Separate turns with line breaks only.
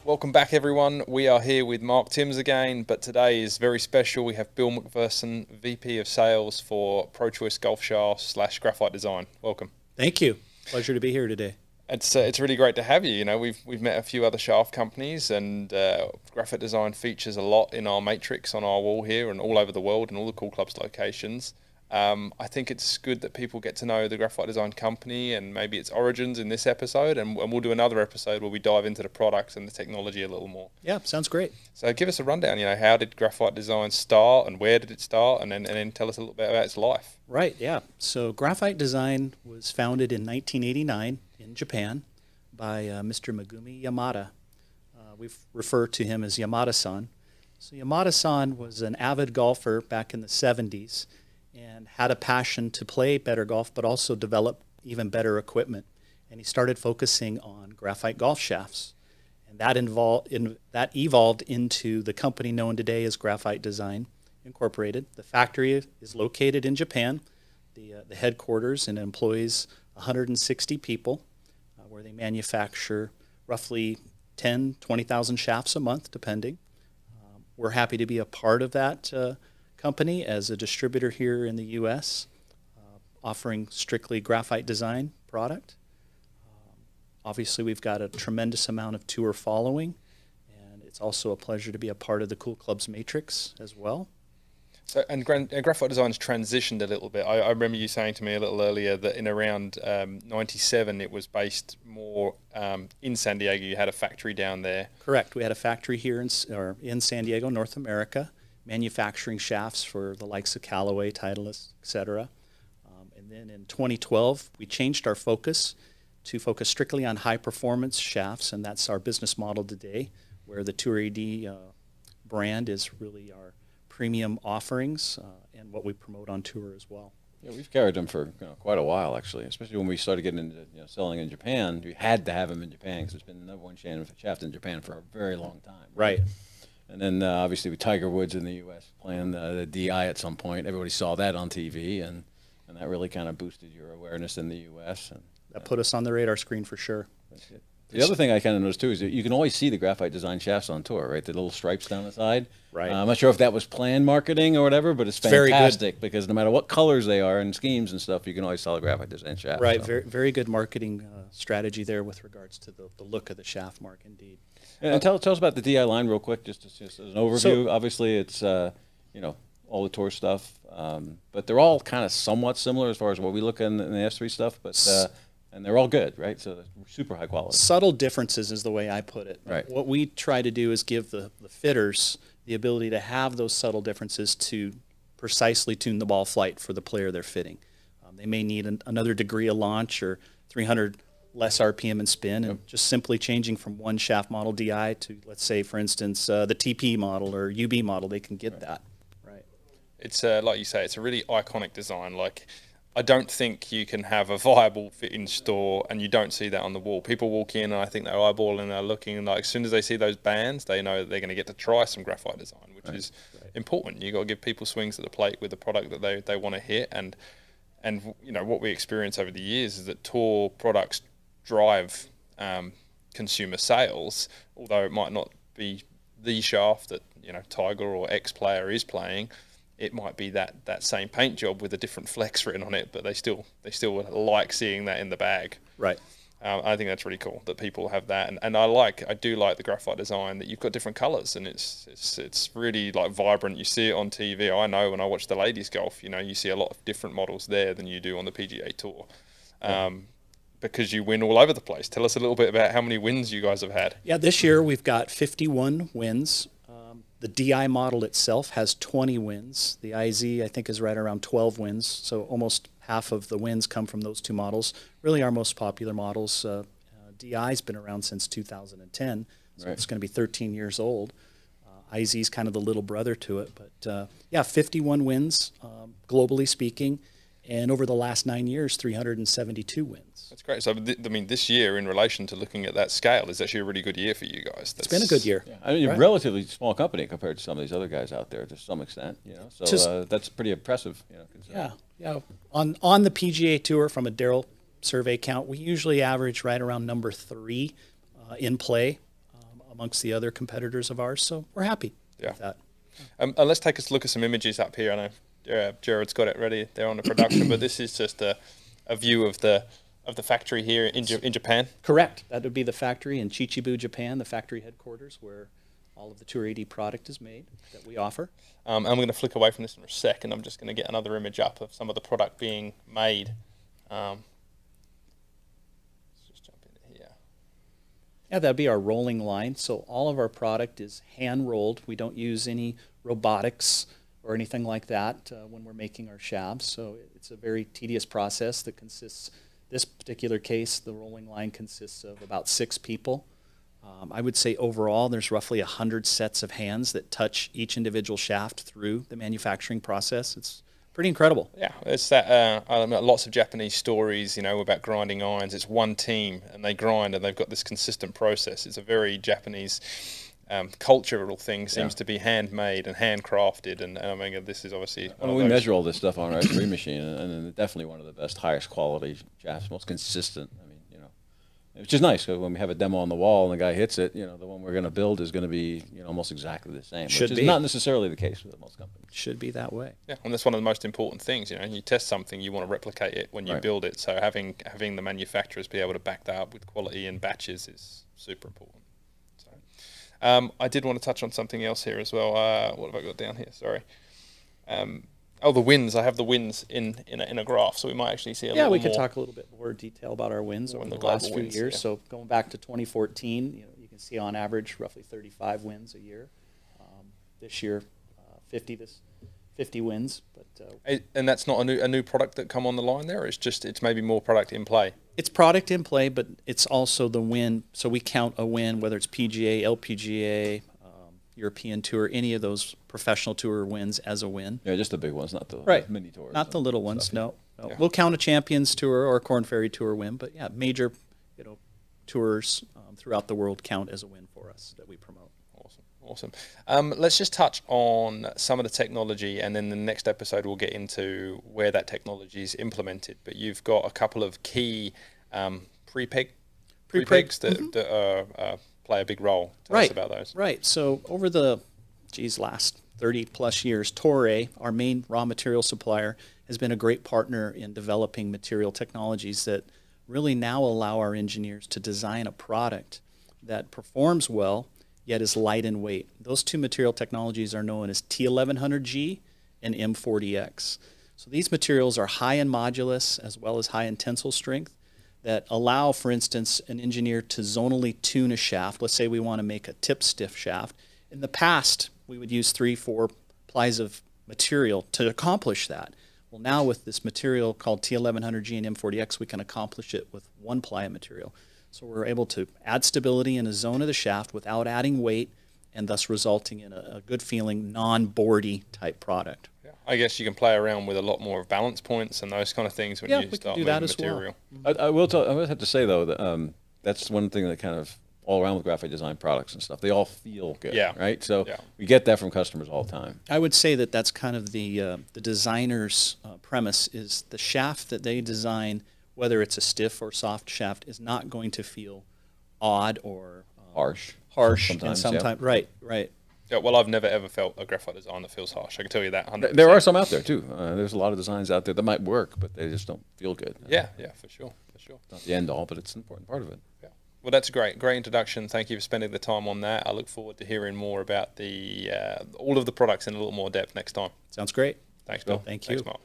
Welcome back, everyone. We are here with Mark Timms again, but today is very special. We have Bill McPherson, VP of Sales for Pro Choice Golf Shafts / Graphite Design. Welcome.
Thank you. Pleasure to be here today.
It's really great to have you. You know, we've met a few other shaft companies, and Graphite Design features a lot in our matrix on our wall here and all over the world and all the Cool Clubs locations. I think it's good that people get to know the Graphite Design company and maybe its origins in this episode, and we'll do another episode where we dive into the products and the technology a little more.
Yeah, sounds great.
So give us a rundown, you know, how did Graphite Design start and where did it start, and then tell us a little bit about its life.
Right, yeah. So Graphite Design was founded in 1989 in Japan by Mr. Megumi Yamada. We refer to him as Yamada-san. So Yamada-san was an avid golfer back in the 70s and had a passion to play better golf, but also develop even better equipment. And he started focusing on graphite golf shafts. And that evolved into the company known today as Graphite Design Incorporated. The factory is located in Japan. The headquarters and employs 160 people, where they manufacture roughly 20,000 shafts a month, depending. We're happy to be a part of that company as a distributor here in the U.S., offering strictly graphite design product. Obviously, we've got a tremendous amount of tour following, and it's also a pleasure to be a part of the Cool Clubs matrix as well.
So, and Graphite Design's transitioned a little bit. I remember you saying to me a little earlier that in around 97 it was based more in San Diego. You had a factory down there.
Correct. We had a factory here in San Diego, North America, manufacturing shafts for the likes of Callaway, Titleist, etc. And then in 2012, we changed our focus to focus strictly on high-performance shafts, and that's our business model today, where the Tour AD brand is really our premium offerings and what we promote on tour as well.
Yeah, we've carried them for quite a while, actually, especially when we started getting into selling in Japan. We had to have them in Japan because it's been the #1 shaft in Japan for a very long time.
Right.
And then obviously with Tiger Woods in the U.S. playing the DI at some point, everybody saw that on TV, and that really kind of boosted your awareness in the U.S. And
that put us on the radar screen for sure.
That's it. The other thing I kind of noticed too is that you can always see the Graphite Design shafts on tour, right? The little stripes down the side.
Right.
I'm not sure if that was planned marketing or whatever, but it's fantastic because no matter what colors they are and schemes and stuff, you can always tell the Graphite Design shaft.
Right.
So.
Very, very good marketing strategy there with regards to the look of the shaft mark, indeed.
And tell us about the DI line real quick, just as an overview. So, obviously, it's all the tour stuff, but they're all kind of somewhat similar as far as what we look in the S3 stuff, but. And they're all good, right? So they're super high quality.
Subtle differences is the way I put it.
Right.
What we try to do is give the fitters the ability to have those subtle differences to precisely tune the ball flight for the player they're fitting. They may need another degree of launch or 300 less RPM and spin, and just simply changing from one shaft model DI to, let's say, for instance, the TP model or UB model, they can get that. Right.
It's like you say, it's a really iconic design. Like, I don't think you can have a viable fit-in store and you don't see that on the wall. People walk in and I think they're eyeballing and they're looking, and like as soon as they see those bands, they know that they're going to get to try some Graphite Design, which is important. You've got to give people swings at the plate with the product that they want to hit. And you know, what we experience over the years is that tour products drive consumer sales, although it might not be the shaft that, you know, Tiger or X player is playing. It might be that same paint job with a different flex written on it, but they still like seeing that in the bag.
Right.
I think that's really cool that people have that, and I do like the Graphite Design that you've got different colours, and it's really like vibrant. You see it on TV. I know when I watch the ladies golf, you know, you see a lot of different models there than you do on the PGA Tour, because you win all over the place. Tell us a little bit about how many wins you guys have had.
Yeah, this year we've got 51 wins. The DI model itself has 20 wins. The IZ, I think, is right around 12 wins. So almost half of the wins come from those two models. Really our most popular models. DI's been around since 2010, so it's going to be 13 years old. IZ's kind of the little brother to it. But, yeah, 51 wins, globally speaking. And over the last 9 years, 372 wins.
That's great. So, I mean, this year, in relation to looking at that scale, is actually a really good year for you guys.
It's been a good year.
Yeah. I mean, you're a relatively small company compared to some of these other guys out there, to some extent. You know, so that's pretty impressive. You know,
yeah. On the PGA Tour, from a Darrell survey count, we usually average right around number 3 in play amongst the other competitors of ours. So we're happy with that.
Let's take a look at some images up here. I know Jared's got it ready there on the production, but this is just a view of the factory here in Japan.
Correct. That would be the factory in Chichibu, Japan, the factory headquarters where all of the Tour AD product is made that we offer.
I'm going to flick away from this in a second. I'm just going to get another image up of some of the product being made. Let's just jump into here.
Yeah, that'd be our rolling line. So all of our product is hand rolled. We don't use any robotics or anything like that when we're making our shafts. So it's a very tedious process that consists, this particular case, the rolling line consists of about 6 people. I would say overall there's roughly 100 sets of hands that touch each individual shaft through the manufacturing process. It's pretty incredible.
Yeah, it's that lots of Japanese stories, you know, about grinding irons. It's one team and they grind and they've got this consistent process. It's a very Japanese cultural thing. Seems to be handmade and handcrafted, and I mean this is obviously.
Well, we measure all this stuff on our X3 machine, and definitely one of the best, highest quality shafts, most consistent. I mean, you know, which is nice because when we have a demo on the wall and the guy hits it, you know, the one we're going to build is going to be, you know, almost exactly the same.
Should
which
be.
is not necessarily the case with most companies.
Should be that way.
Yeah, and that's one of the most important things. You know, you test something, you want to replicate it when you build it. So having the manufacturers be able to back that up with quality and batches is super important. I did want to touch on something else here as well. What have I got down here? Sorry. The wins. I have the wins in a graph, so we might actually see a little more.
Yeah, we can talk a little bit more detail about our wins over the last few years. Yeah. So going back to 2014, you know, you can see on average roughly 35 wins a year. This year, 50 wins. But
and that's not a new product that come on the line there. It's maybe more product in play.
It's product in play, but it's also the win. So we count a win, whether it's PGA, LPGA, European Tour, any of those professional tour wins as a win.
Yeah, just the big ones, not the mini tours.
Not the little ones.
Stuff.
No.
Yeah.
We'll count a Champions Tour or a Corn Ferry Tour win, but yeah, major, you know, tours throughout the world count as a win for us that we promote.
Awesome. Let's just touch on some of the technology, and then the next episode we'll get into where that technology is implemented. But you've got a couple of key prepegs that play a big role. Tell us about those.
Right. So over the last 30 plus years, Toray, our main raw material supplier, has been a great partner in developing material technologies that really now allow our engineers to design a product that performs well yet is light in weight. Those two material technologies are known as T1100G and M40X. So these materials are high in modulus as well as high in tensile strength that allow, for instance, an engineer to zonally tune a shaft. Let's say we want to make a tip stiff shaft. In the past, we would use 3-4 plies of material to accomplish that. Well, now with this material called T1100G and M40X, we can accomplish it with 1 ply of material. So we're able to add stability in a zone of the shaft without adding weight, and thus resulting in a good feeling, non-boardy type product.
Yeah. I guess you can play around with a lot more of balance points and those kind of things when you start moving material.
Well.
I will have to say though that that's one thing that kind of all around with graphite design products and stuff, they all feel good, right? So we get that from customers all the time.
I would say that that's kind of the designer's premise is the shaft that they design, whether it's a stiff or soft shaft, is not going to feel odd or
harsh
sometimes. Right.
Yeah, well, I've never ever felt a graphite design that feels harsh. I can tell you that 100%.
There are some out there too. There's a lot of designs out there that might work, but they just don't feel good.
Yeah, for sure.
It's not the end all, but it's an important part of it.
Yeah. Well, that's great introduction. Thank you for spending the time on that. I look forward to hearing more about the all of the products in a little more depth next time.
Sounds great.
Thanks, Bill.
Thank you.
Thanks, Mark.